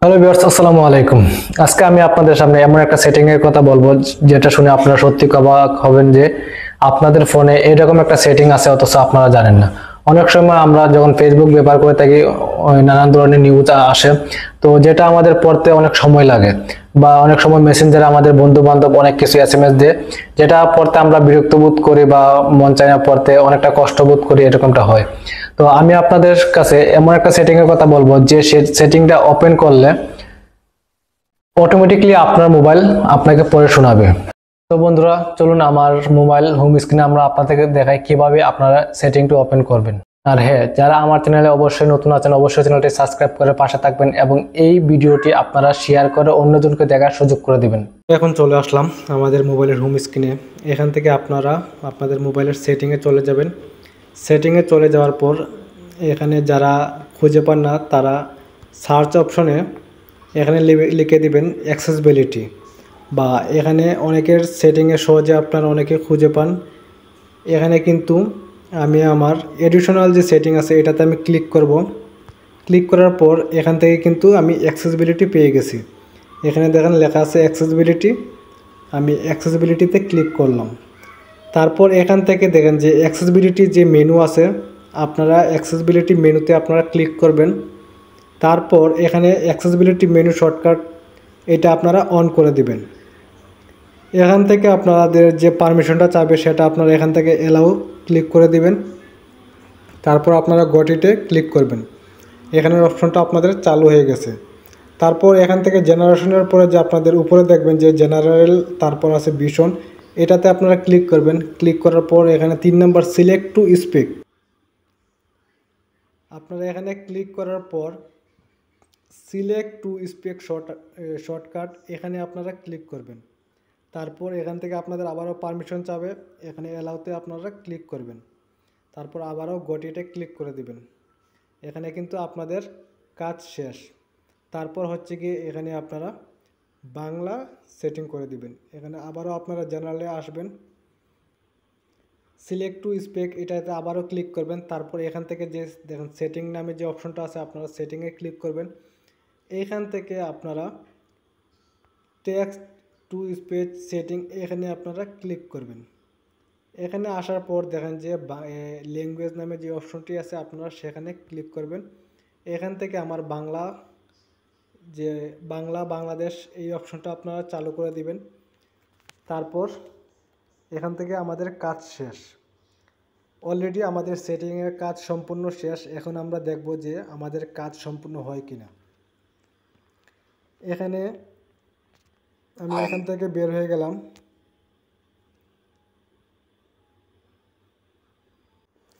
Hello viewers, আসসালামু আলাইকুম। আজকে আমি আপনাদের সামনে এমন একটা সেটিং এর কথা বলবো যেটা শুনে আপনারা সত্যি অবাক হবেন যে আপনাদের ফোনে এরকম একটা সেটিং আছে অথচ আপনারা জানেন না। অনেক সময় আমরা যখন ফেসবুক ব্যবহার করে থাকি নানান ধরনের নিউজ আসে, তো যেটা আমাদের পড়তে অনেক সময় লাগে, বা অনেক সময় মেসেঞ্জারে আমাদের বন্ধু বান্ধব অনেক কিছু এসএমএস দেয়, যেটা পড়তে আমরা বিরক্ত বোধ করি বা মন চায় না পড়তে, অনেকটা কষ্ট বোধ করি, এরকমটা হয়। তো আমি আপনাদের কাছে এমন একটা সেটিং এর কথা বলবো যে সেটিংটা ওপেন করলে অটোমেটিকলি আপনার মোবাইল আপনাকে পড়ে শোনাবে। তো বন্ধুরা, চলুন আমার মোবাইল হোম স্ক্রিনে আমরা আপনাদেরকে দেখাই কিভাবে আপনারা সেটিংটা ওপেন করবেন। আর হ্যাঁ, যারা আমার চ্যানেলে অবশ্যই নতুন আছেন অবশ্যই চ্যানেলটি সাবস্ক্রাইব করে পাশে থাকবেন এবং এই ভিডিওটি আপনারা শেয়ার করে অন্যজনকে দেখার সুযোগ করে দিবেন। এখন চলে আসলাম আমাদের মোবাইলের হোম স্ক্রিনে। এখান থেকে আপনারা আপনাদের মোবাইলের সেটিংয়ে চলে যাবেন। সেটিংয়ে চলে যাওয়ার পর এখানে যারা খুঁজে পান না তারা সার্চ অপশনে এখানে লিখে দিবেন অ্যাক্সেসিবিলিটি, বা এখানে অনেকের সেটিংয়ে সহজে আপনারা অনেকে খুঁজে পান। এখানে কিন্তু আমি আমার এডিশনাল যে সেটিং আছে এটাতে আমি ক্লিক করব। ক্লিক করার পর এখান থেকে কিন্তু আমি অ্যাক্সেসিবিলিটি পেয়ে গেছি। এখানে দেখেন লেখা আছে অ্যাক্সেসিবিলিটি, আমি অ্যাক্সেসিবিলিটিতে ক্লিক করলাম। তারপর এখান থেকে দেখেন যে অ্যাক্সেসিবিলিটি যে মেনু আছে, আপনারা অ্যাক্সেসিবিলিটি মেনুতে আপনারা ক্লিক করবেন। তারপর এখানে অ্যাক্সেসিবিলিটি মেনু শর্টকাট এটা আপনারা অন করে দিবেন। এখান থেকে আপনাদের যে পারমিশনটা চাইবে সেটা আপনারা এখান থেকে এলাও ক্লিক করে দিবেন। তারপর আপনারা গটিতে ক্লিক করবেন। এখানের অপশনটা আপনাদের চালু হয়ে গেছে। তারপর এখান থেকে জেনারেশনের পরে যে আপনাদের উপরে দেখবেন যে জেনারেল, তারপর আছে ভিশন, এটাতে আপনারা ক্লিক করবেন। ক্লিক করার পর এখানে 3 নম্বর সিলেক্ট টু স্পিক, আপনারা এখানে ক্লিক করার পর সিলেক্ট টু স্পিক শর্টকাট এখানে আপনারা ক্লিক করবেন। তারপর এখান থেকে আপনাদের আবারও পারমিশন চাবে, এখানে অ্যালাউতে আপনারা ক্লিক করবেন। তারপর আবারও গটিতে ক্লিক করে দিবেন। এখানে কিন্তু আপনাদের কাজ শেষ। তারপর হচ্ছে কি এখানে আপনারা বাংলা সেটিং করে দিবেন। এখানে আবারও আপনারা জেনারেলে আসবেন, সিলেক্ট টু স্পিক এটাতে আবারও ক্লিক করবেন। তারপর এখান থেকে যে দেখেন সেটিং নামে যে অপশনটা আছে আপনারা সেটিংয়ে ক্লিক করবেন। এইখান থেকে আপনারা টেক্সট টু স্পিচ সেটিং এখানে আপনারা ক্লিক করবেন। এখানে আসার পর দেখেন যে ল্যাঙ্গুয়েজ নামে যে অপশনটি আছে আপনারা সেখানে ক্লিক করবেন। এখান থেকে আমার বাংলা যে বাংলাদেশ এই অপশনটা আপনারা চালু করে দিবেন। তারপর এখান থেকে আমাদের কাজ শেষ। অলরেডি আমাদের সেটিংয়ের কাজ সম্পূর্ণ শেষ। এখন আমরা দেখব যে আমাদের কাজ সম্পূর্ণ হয় কিনা। এখানে আমি এখান থেকে বের হয়ে গেলাম।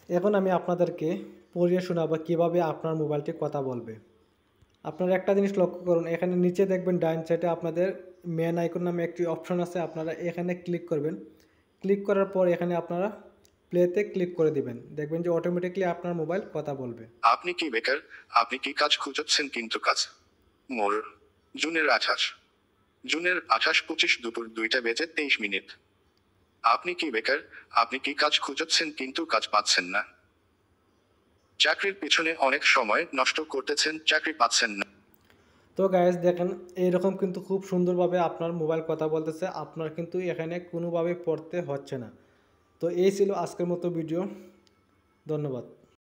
এখন আমি আপনাদেরকে পড়িয়ে শোনাবো কিভাবে আপনার মোবাইলটি কথা বলবে। আপনারা একটা জিনিস লক্ষ্য করুন, এখানে নিচে দেখবেন ডাইন সাইডে আপনাদের মেন আইকন নামে একটি অপশন আছে, আপনারা এখানে ক্লিক করবেন। ক্লিক করার পর এখানে আপনারা প্লেতে ক্লিক করে দিবেন, দেখবেন যে অটোমেটিকলি আপনার মোবাইল কথা বলবে। আপনি কি বেকার? আপনি কি কাজ খুঁজছেন কিন্তু কাজ মোর জুনের 28 দুপুর 2:23। আপনি কি বেকার? আপনি কি কাজ খুঁজছেন কিন্তু কাজ পাচ্ছেন না? চাকরির পিছনে অনেক সময় নষ্ট করতেছেন, চাকরি পাচ্ছেন না। তো গাইস দেখেন, এইরকম কিন্তু খুব সুন্দরভাবে আপনার মোবাইল কথা বলতেছে, আপনার কিন্তু এখানে কোনোভাবে পড়তে হচ্ছে না। তো এই ছিল আজকের মতো ভিডিও। ধন্যবাদ।